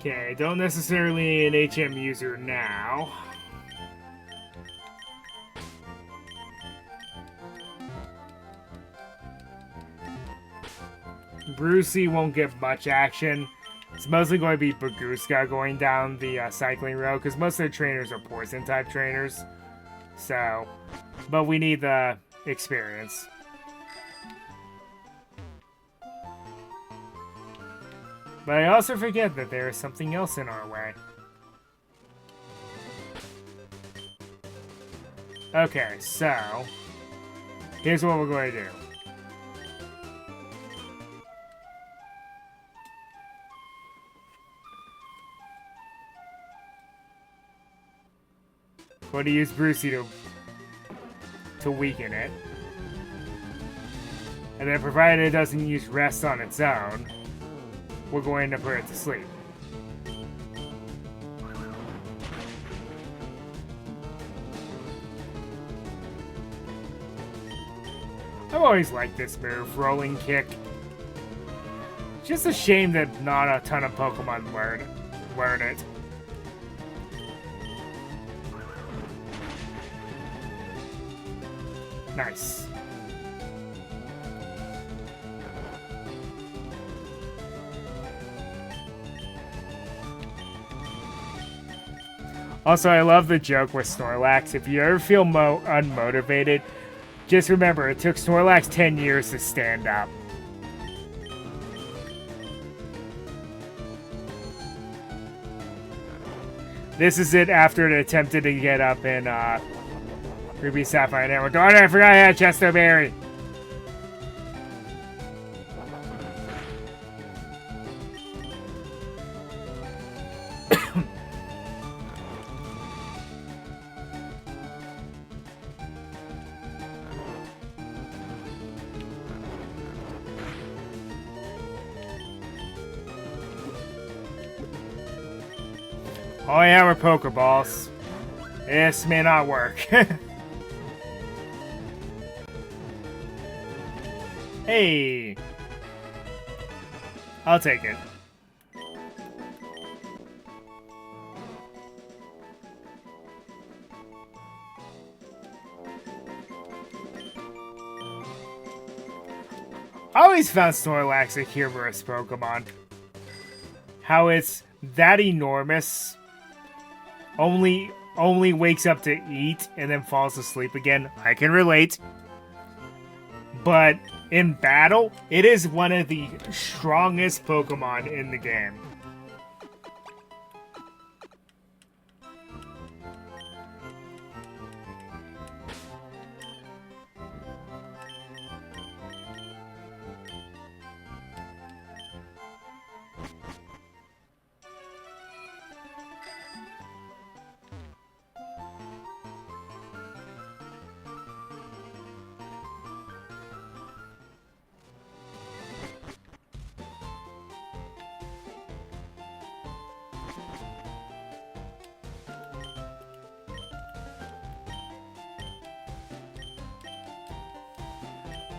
Okay, don't necessarily need an HM user now. Brucey won't get much action. It's mostly going to be Baguska going down the cycling road, because most of the trainers are poison-type trainers. So, but we need the experience. But I also forget that there is something else in our way. Okay, so here's what we're going to do. Going to use Brucey to weaken it. And then provided it doesn't use rest on its own, we're going to put it to sleep. I've always liked this move, Rolling Kick. Just a shame that not a ton of Pokemon learn it. Nice. Also, I love the joke with Snorlax. If you ever feel unmotivated, just remember, it took Snorlax 10 years to stand up. This is it after it attempted to get up in Ruby Sapphire Network. Darn it, I forgot I had Chesto Berry. Oh yeah, we're Pokeballs. This may not work. Hey! I'll take it. I always found Snorlax a humorous Pokemon. How it's that enormous, only wakes up to eat and then falls asleep again. I can relate. But in battle, it is one of the strongest Pokemon in the game.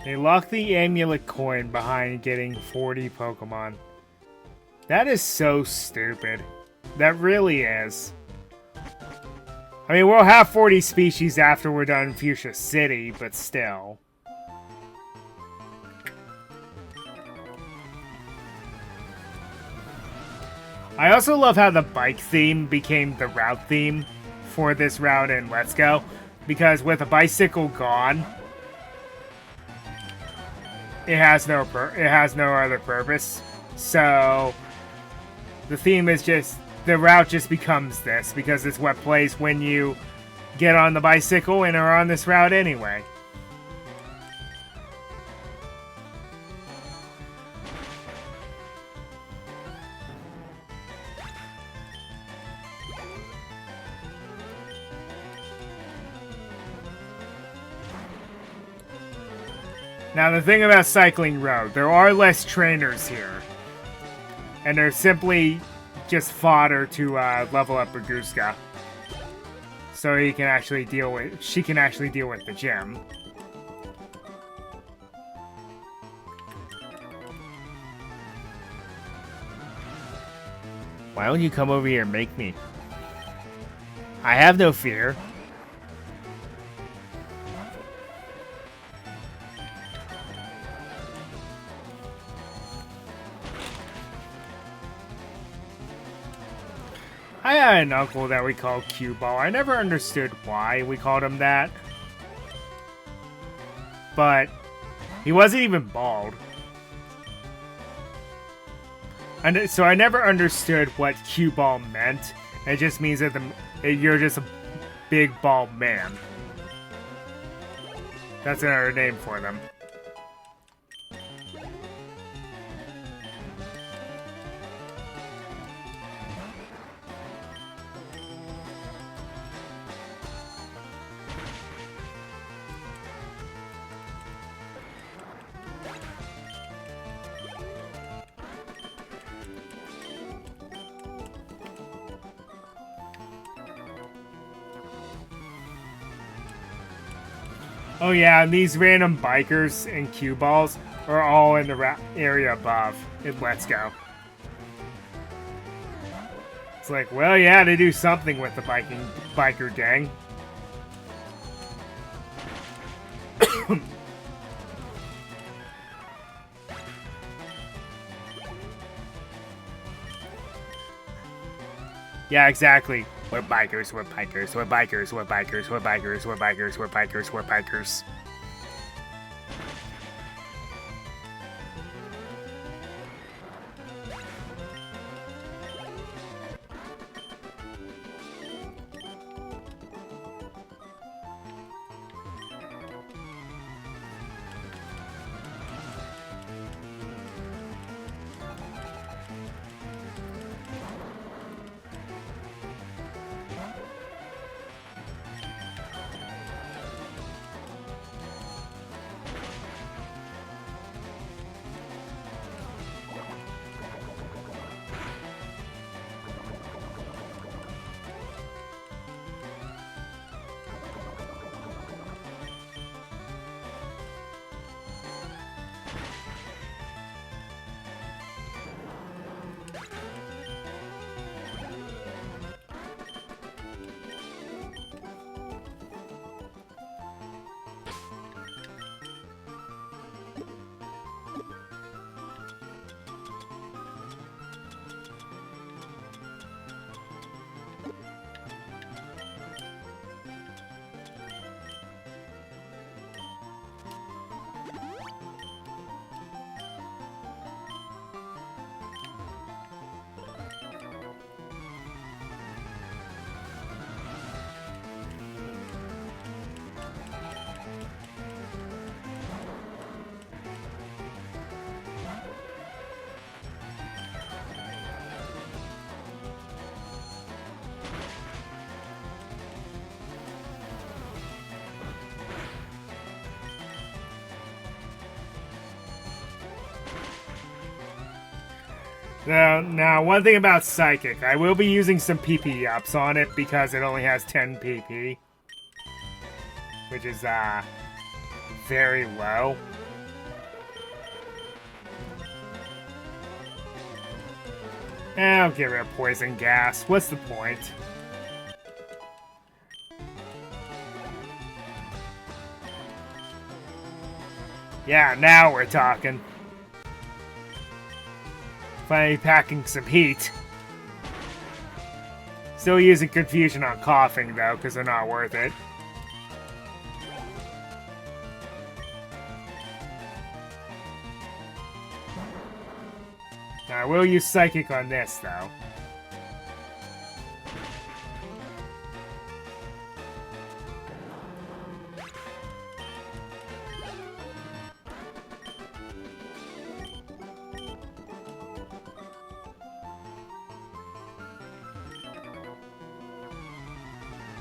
They lock the amulet coin behind getting 40 Pokemon. That is so stupid. That really is. I mean, we'll have 40 species after we're done in Fuchsia City, but still. I also love how the bike theme became the route theme for this route in Let's Go. Because with a bicycle gone, it has no other purpose. So the theme is just, the route just becomes this because it's what plays when you get on the bicycle and are on this route anyway. Now, the thing about Cycling Road, there are less trainers here. And they're simply just fodder to level up Baguska. So she can actually deal with the gym. Why don't you come over here and make me? I have no fear. I had an uncle that we called Cue Ball. I never understood why we called him that. But he wasn't even bald. And so I never understood what Cue Ball meant. It just means that you're just a big bald man. That's another name for them. Oh yeah, and these random bikers and cue balls are all in the area above in Let's Go. It's like, well, yeah, they do something with the biker gang. Yeah, exactly. We're bikers, we're bikers, we're bikers, we're bikers, we're bikers, we're bikers, we're bikers, we're bikers. Now, one thing about Psychic, I will be using some PP ups on it because it only has 10 PP. Which is, very low. I'll get rid of poison gas. What's the point? Yeah, now we're talking. Finally packing some heat. Still using confusion on coughing though, because they're not worth it. Now, I will use Psychic on this though.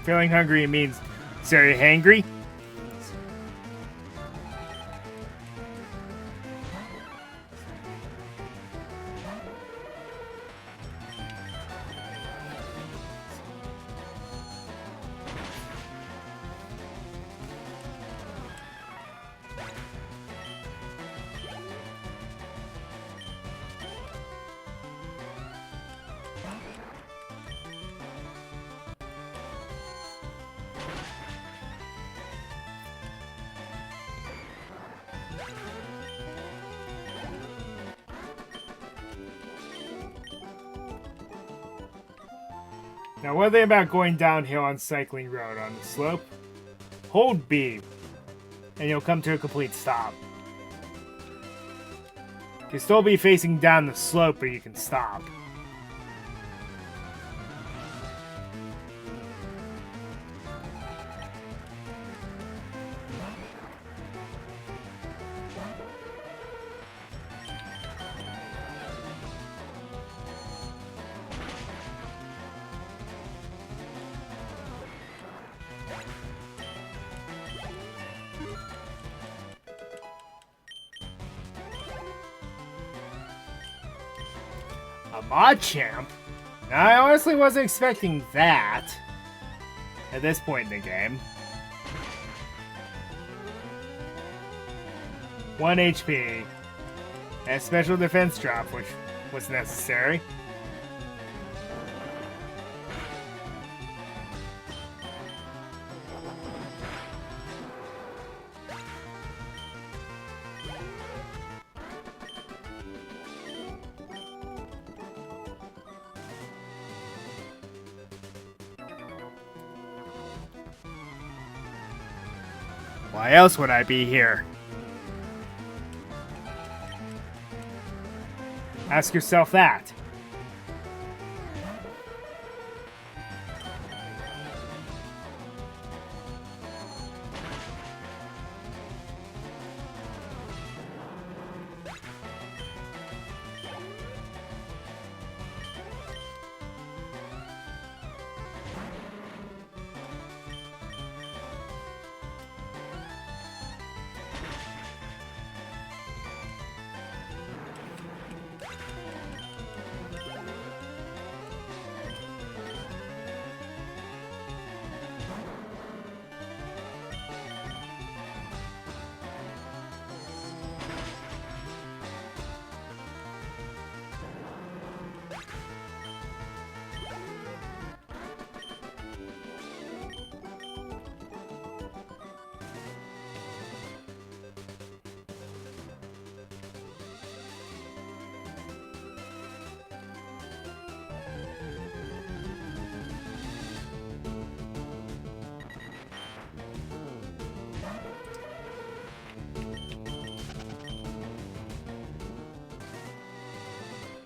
Feeling hungry means, so you're hangry? Now, one thing about going downhill on Cycling Road on the slope, hold B, and you'll come to a complete stop. You'll still be facing down the slope, but you can stop. A Machamp? I honestly wasn't expecting that at this point in the game. 1 HP. And a special defense drop, which was necessary. Why else would I be here? Ask yourself that.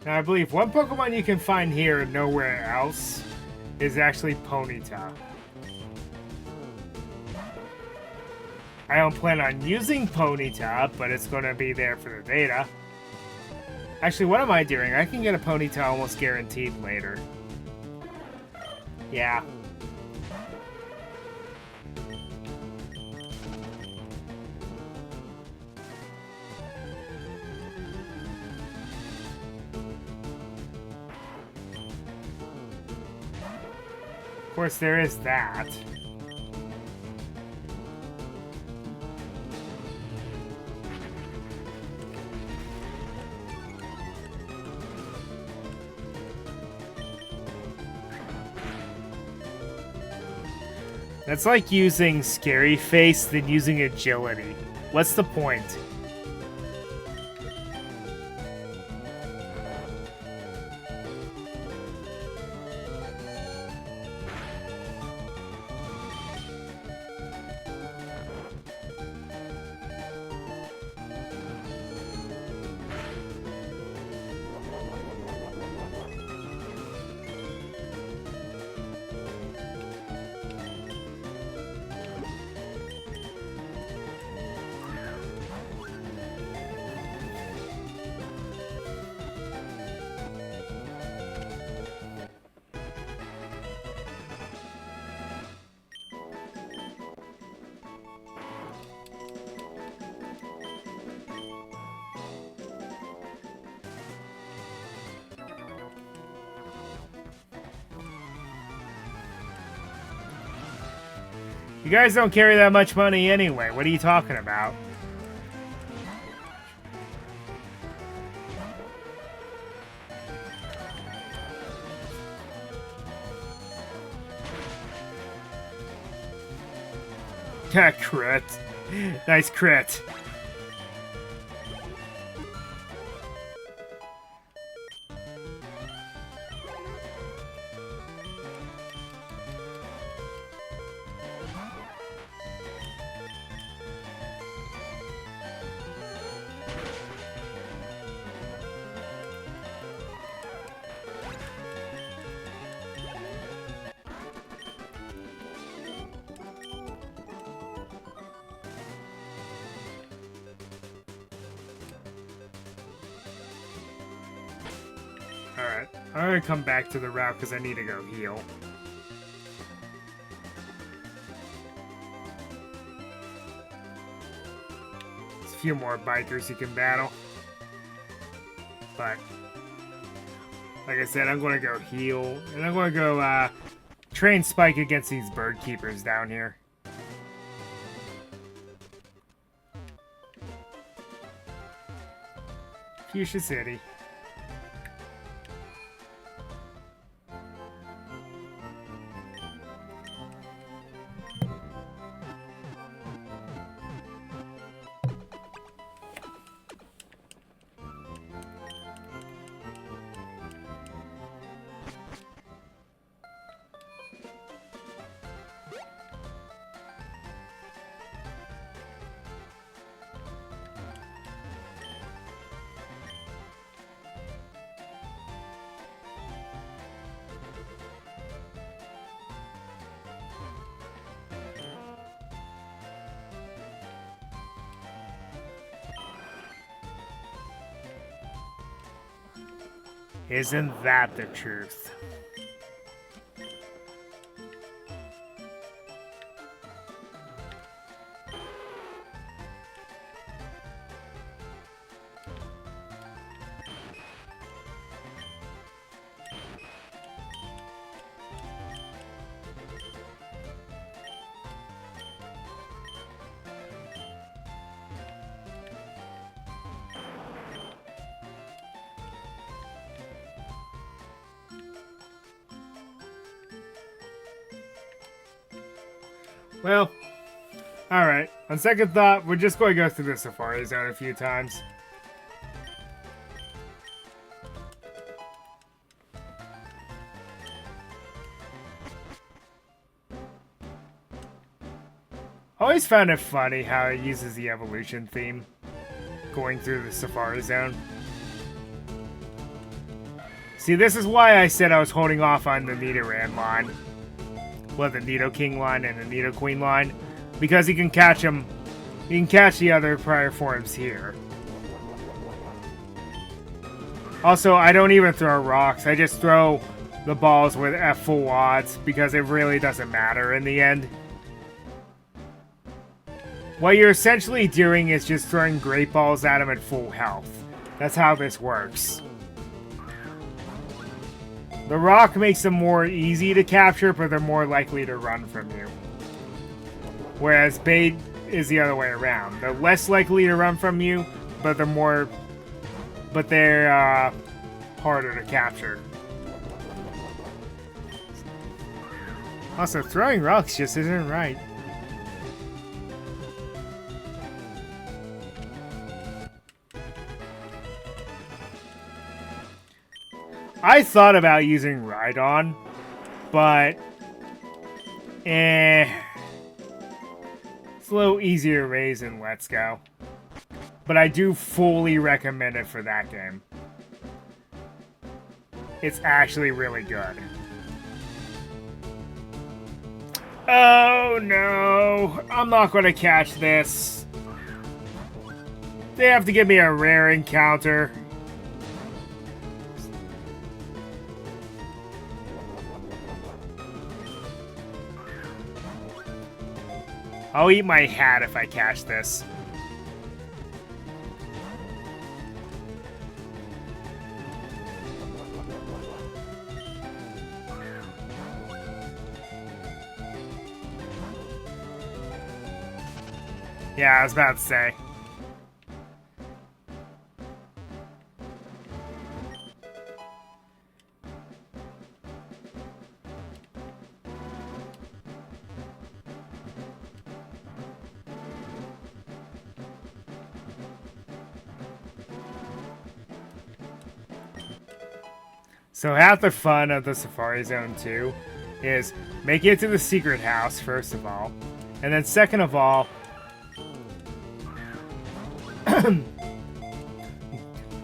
Now, I believe one Pokemon you can find here and nowhere else is actually Ponyta. I don't plan on using Ponyta, but it's going to be there for the data. Actually, what am I doing? I can get a Ponyta almost guaranteed later. Yeah. Of course, there is that. That's like using Scary Face, then using Agility. What's the point? You guys don't carry that much money anyway. What are you talking about? Crit. Nice crit. Alright, I'm gonna come back to the route because I need to go heal. There's a few more bikers you can battle. But, like I said, I'm gonna go heal, and I'm gonna go train Spike against these bird keepers down here. Fuchsia City. Isn't that the truth? Well, alright. On second thought, we're just going to go through the Safari Zone a few times. Always found it funny how it uses the evolution theme going through the Safari Zone. See, this is why I said I was holding off on the Nidoran line. Well, the Nidoking line and the Nidoqueen line, because you can catch them. You can catch the other prior forms here. Also, I don't even throw rocks. I just throw the balls with at full odds because it really doesn't matter in the end. What you're essentially doing is just throwing great balls at them at full health. That's how this works. The rock makes them more easy to capture, but they're more likely to run from you. Whereas bait is the other way around. They're less likely to run from you, but they're harder to capture. Also, throwing rocks just isn't right. I thought about using Rhydon, but it's a little easier to raise in Let's Go. But I do fully recommend it for that game. It's actually really good. Oh no, I'm not going to catch this. They have to give me a rare encounter. I'll eat my hat if I catch this. Yeah, I was about to say. So half the fun of the Safari Zone 2 is making it to the secret house, first of all. And then second of all,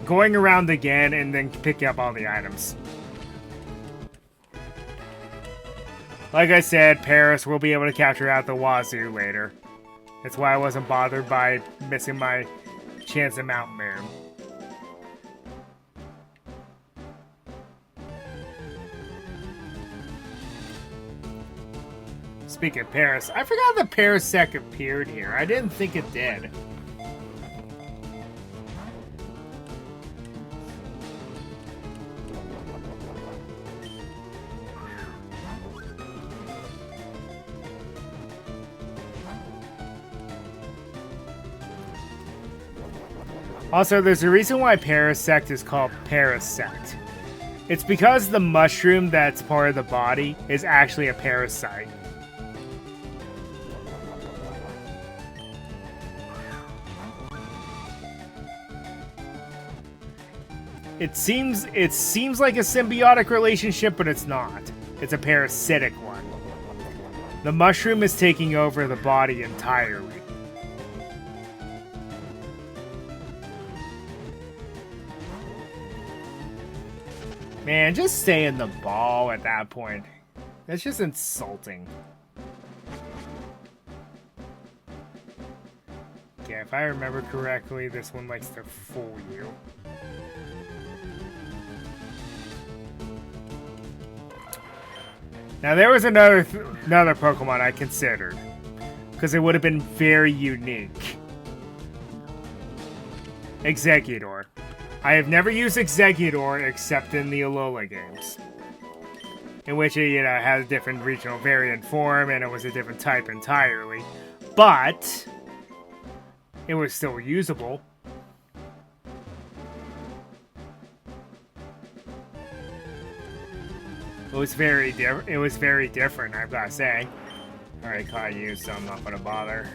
going around again and then picking up all the items. Like I said, Paris will be able to capture out the Wazoo later. That's why I wasn't bothered by missing my chance at Mount Moon. Speaking of Paris, I forgot the Parasect appeared here. I didn't think it did. Also, there's a reason why Parasect is called Parasect. It's because the mushroom that's part of the body is actually a parasite. It seems like a symbiotic relationship, but it's not. It's a parasitic one. The mushroom is taking over the body entirely. Man, just stay in the ball at that point. That's just insulting. Yeah, if I remember correctly, this one likes to fool you. Now, there was another Pokemon I considered, because it would have been very unique. Exeggutor. I have never used Exeggutor except in the Alola games, in which it, has a different regional variant form and it was a different type entirely, but it was still usable. It was very different, I've got to say. I already caught you, so I'm not gonna bother.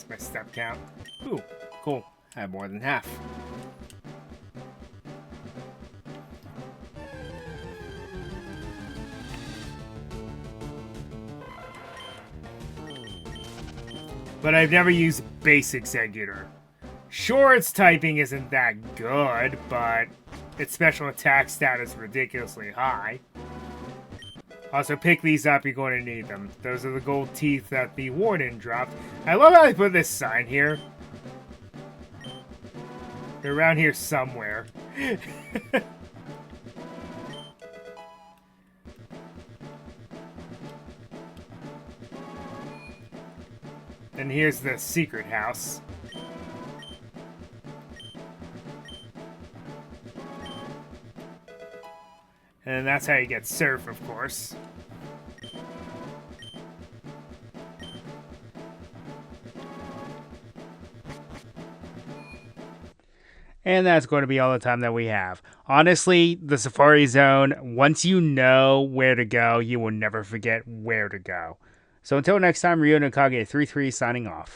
My step count. Ooh, cool. I have more than half. But I've never used basic Exeggutor. Sure, its typing isn't that good, but its special attack stat is ridiculously high. Also, pick these up, you're going to need them. Those are the gold teeth that the warden dropped. I love how they put this sign here. They're around here somewhere. And here's the secret house. And that's how you get Surf, of course. And that's going to be all the time that we have. Honestly, the Safari Zone, once you know where to go, you will never forget where to go. So until next time, Ryo Nakage 33 signing off.